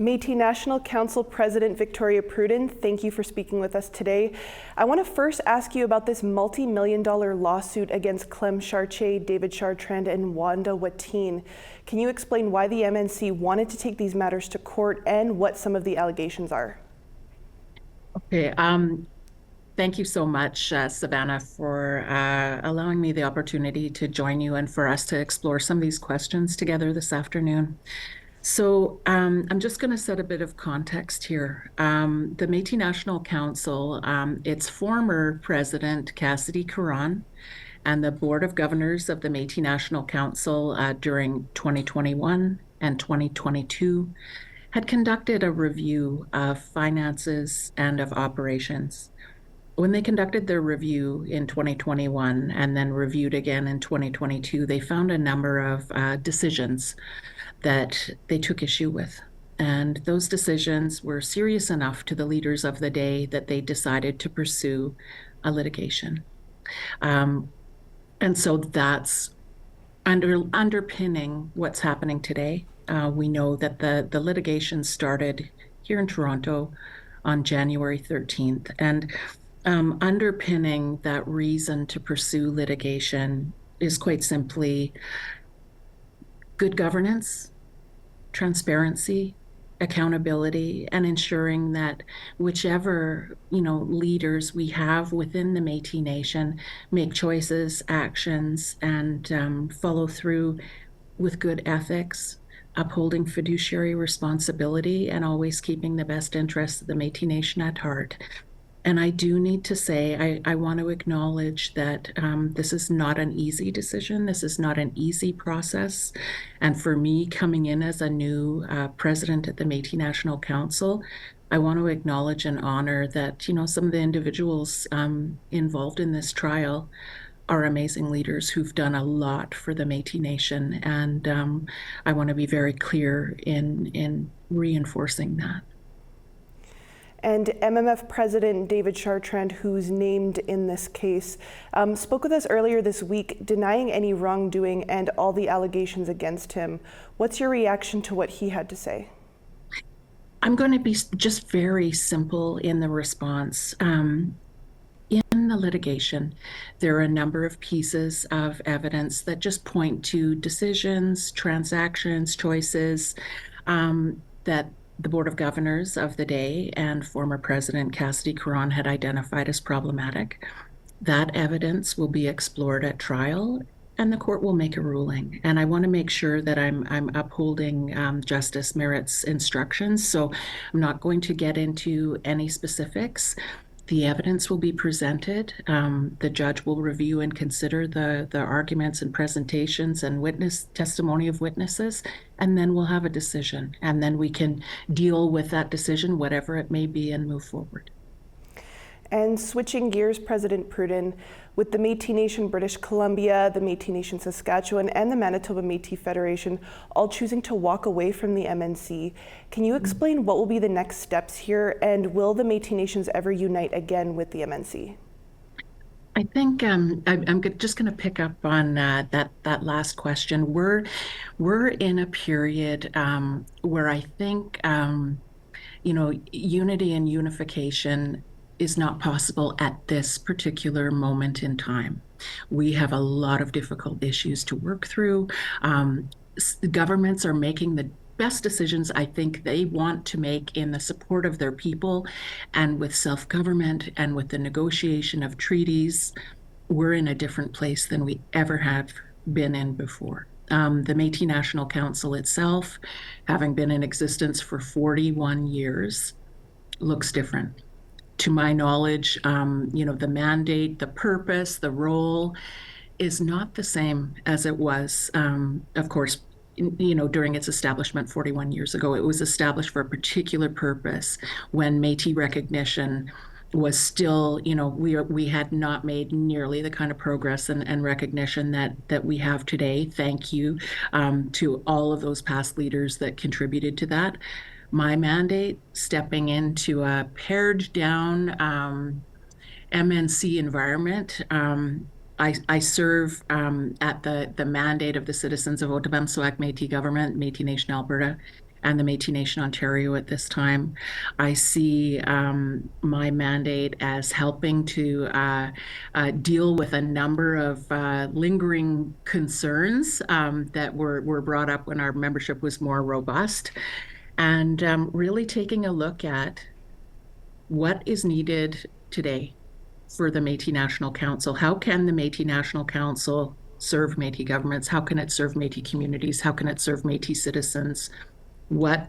Métis National Council President Victoria Pruden, thank you for speaking with us today. I want to first ask you about this multi-million-dollar lawsuit against Clem Chartier, David Chartrand, and Wenda Watteyne. Can you explain why the MNC wanted to take these matters to court and what some of the allegations are? Okay, thank you so much, Savannah, for allowing me the opportunity to join you and for us to explore some of these questions together this afternoon. So I'm just going to set a bit of context here. The Métis National Council, its former president, Cassidy Caron, and the Board of Governors of the Métis National Council during 2021 and 2022 had conducted a review of finances and of operations. When they conducted their review in 2021 and then reviewed again in 2022, they found a number of decisions that they took issue with. And those decisions were serious enough to the leaders of the day that they decided to pursue a litigation. And so that's underpinning what's happening today. We know that the litigation started here in Toronto on January 13th. And underpinning that reason to pursue litigation is quite simply good governance, transparency, accountability, and ensuring that whichever leaders we have within the Métis Nation make choices, actions, and follow through with good ethics, upholding fiduciary responsibility, and always keeping the best interests of the Métis Nation at heart. And I do need to say, I want to acknowledge that this is not an easy decision. This is not an easy process. And for me, coming in as a new president at the Métis National Council, I want to acknowledge and honor that, some of the individuals involved in this trial are amazing leaders who've done a lot for the Métis Nation. And I want to be very clear in reinforcing that. And MMF President David Chartrand, who's named in this case, spoke with us earlier this week, denying any wrongdoing and all the allegations against him. What's your reaction to what he had to say? I'm going to be just very simple in the response. In the litigation, there are a number of pieces of evidence that just point to decisions, transactions, choices that the Board of Governors of the day and former President Cassidy Caron had identified as problematic. That evidence will be explored at trial and the court will make a ruling. And I want to make sure that I'm upholding Justice Merritt's instructions. So I'm not going to get into any specifics. The evidence will be presented. The judge will review and consider the arguments and presentations and witness testimony of witnesses, and then we'll have a decision. And then we can deal with that decision, whatever it may be, and move forward. And switching gears, President Pruden, with the Métis Nation British Columbia, the Métis Nation Saskatchewan, and the Manitoba Métis Federation all choosing to walk away from the MNC, can you explain what will be the next steps here, and will the Métis Nations ever unite again with the MNC? I think I'm just going to pick up on that last question. We're in a period where I think unity and unification is not possible at this particular moment in time. We have a lot of difficult issues to work through. Governments are making the best decisions I think they want to make in the support of their people, and with self-government and with the negotiation of treaties, we're in a different place than we ever have been in before. The Métis National Council itself, having been in existence for 41 years, looks different. To my knowledge, the mandate, the purpose, the role is not the same as it was, of course, during its establishment 41 years ago. It was established for a particular purpose when Métis recognition was still, we had not made nearly the kind of progress and recognition that we have today. Thank you to all of those past leaders that contributed to that. My mandate, stepping into a pared down MNC environment, I serve at the mandate of the citizens of Ottawa Métis government, Métis Nation Alberta, and the Métis Nation Ontario at this time. I see my mandate as helping to deal with a number of lingering concerns that were brought up when our membership was more robust, and really taking a look at what is needed today for the Métis National Council. How can the Métis National Council serve Métis governments? How can it serve Métis communities? How can it serve Métis citizens? What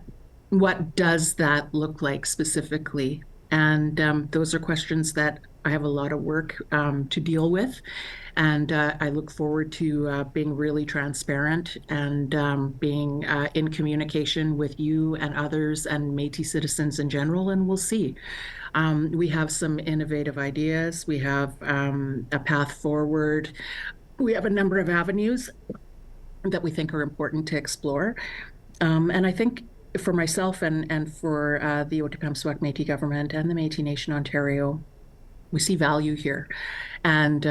does that look like specifically? And those are questions that I have a lot of work to deal with. And I look forward to being really transparent and being in communication with you and others and Métis citizens in general, and we'll see. We have some innovative ideas. We have a path forward. We have a number of avenues that we think are important to explore. And I think for myself and for the Otipemisiwak Métis government and the Métis Nation Ontario, we see value here. And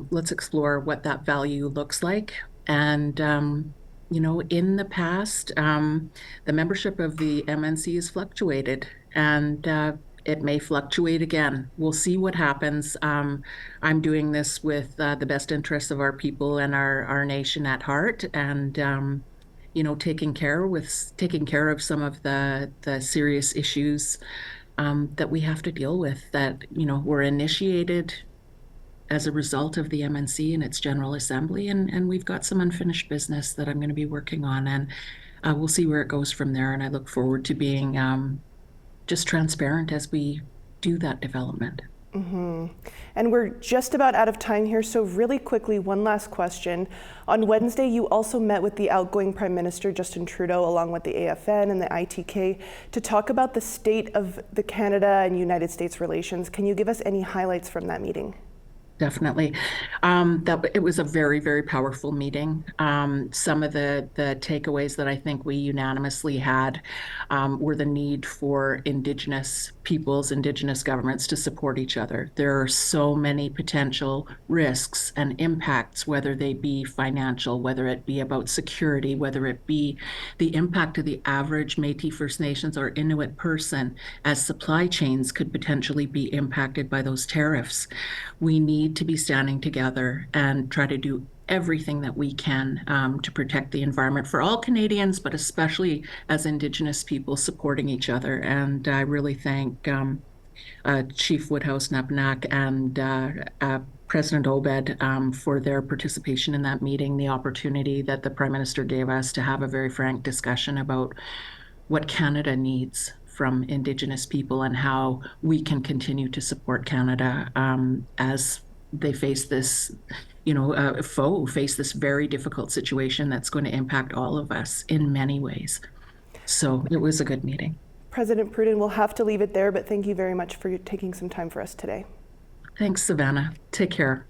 let's explore what that value looks like. And, in the past, the membership of the MNC has fluctuated, and it may fluctuate again. We'll see what happens. I'm doing this with the best interests of our people and our nation at heart, and taking care of some of the serious issues that we have to deal with that were initiated as a result of the MNC and its General Assembly, and we've got some unfinished business that I'm going to be working on, and we'll see where it goes from there. And I look forward to being just transparent as we do that development. Mm-hmm. And we're just about out of time here, so really quickly, one last question. On Wednesday, you also met with the outgoing Prime Minister, Justin Trudeau, along with the AFN and the ITK, to talk about the state of the Canada and United States relations. Can you give us any highlights from that meeting? Definitely. It was a very, very powerful meeting. Some of the takeaways that I think we unanimously had were the need for Indigenous peoples, Indigenous governments to support each other. There are so many potential risks and impacts, whether they be financial, whether it be about security, whether it be the impact of the average Métis First Nations or Inuit person, as supply chains could potentially be impacted by those tariffs. We need to be standing together and try to do everything that we can to protect the environment for all Canadians, but especially as Indigenous people supporting each other. And I really thank Chief Woodhouse Napnak and President Obed for their participation in that meeting, the opportunity that the Prime Minister gave us to have a very frank discussion about what Canada needs from Indigenous people and how we can continue to support Canada as they face this, face this very difficult situation that's going to impact all of us in many ways. So it was a good meeting. President Pruden, we'll have to leave it there, but thank you very much for taking some time for us today. Thanks, Savannah. Take care.